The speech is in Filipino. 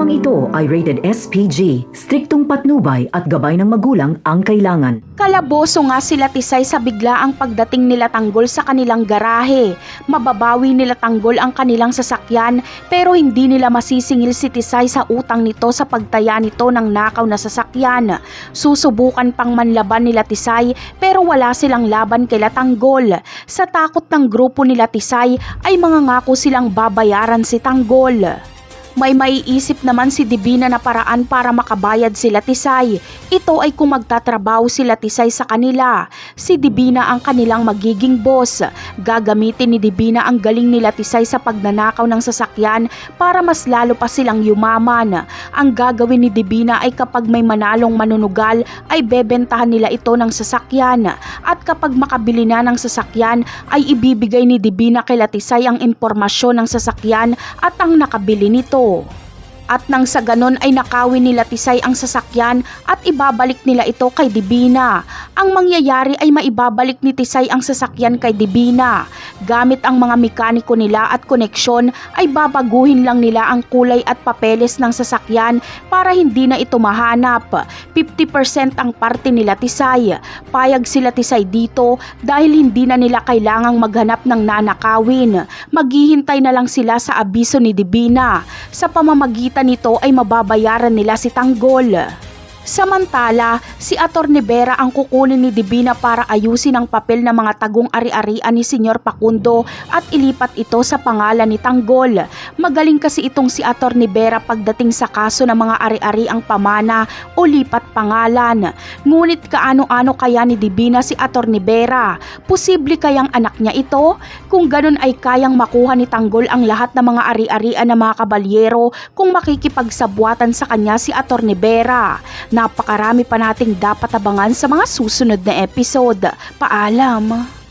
Programang ito ay rated SPG, striktong patnubay at gabay ng magulang ang kailangan. Kalaboso nga sila Tisay sa biglaang pagdating nila Tanggol sa kanilang garahe. Mababawi nila Tanggol ang kanilang sasakyan pero hindi nila masisingil si Tisay sa utang nito sa pagtaya nito ng nakaw na sasakyan. Susubukan pang manlaban nila Tisay pero wala silang laban kila Tanggol. Sa takot ng grupo nila Tisay ay mangangako silang babayaran si Tanggol. May maiisip naman si Divina na paraan para makabayad sila Tisay. Ito ay kung magtatrabaho sila Tisay sa kanila. Si Divina ang kanilang magiging boss. Gagamitin ni Divina ang galing nila Tisay sa pagnanakaw ng sasakyan para mas lalo pa silang yumaman. Ang gagawin ni Divina ay kapag may manalong manunugal ay bebentahan nila ito ng sasakyan. At kapag makabili na ng sasakyan ay ibibigay ni Divina kay Tisay ang impormasyon ng sasakyan at ang nakabili nito. At nang sa ganon ay nakawin nila Tisay ang sasakyan at ibabalik nila ito kay Divina. Ang mangyayari ay maibabalik ni Tisay ang sasakyan kay Divina. Gamit ang mga mekaniko nila at koneksyon ay babaguhin lang nila ang kulay at papeles ng sasakyan para hindi na ito mahanap. 50% ang parte nila Tisay. Payag sila Tisay dito dahil hindi na nila kailangang maghanap ng nanakawin. Maghihintay na lang sila sa abiso ni Divina. Sa pamamagitan nito ay mababayaran nila si Tanggol. Samantala, si Atty. Vera ang kukunin ni Divina para ayusin ang papel ng mga tagong ari-arian ni Senyor Pacundo at ilipat ito sa pangalan ni Tanggol. Magaling kasi itong si Atty. Vera pagdating sa kaso ng mga ari-ariang pamana o lipat pangalan. Ngunit kaano-ano kaya ni Divina si Atty. Vera? Posible kayang anak niya ito? Kung ganun ay kayang makuha ni Tanggol ang lahat ng mga ari-arian ng mga kabalyero kung makikipagsabwatan sa kanya si Atty. Vera. Napakarami pa nating dapat abangan sa mga susunod na episode. Paalam!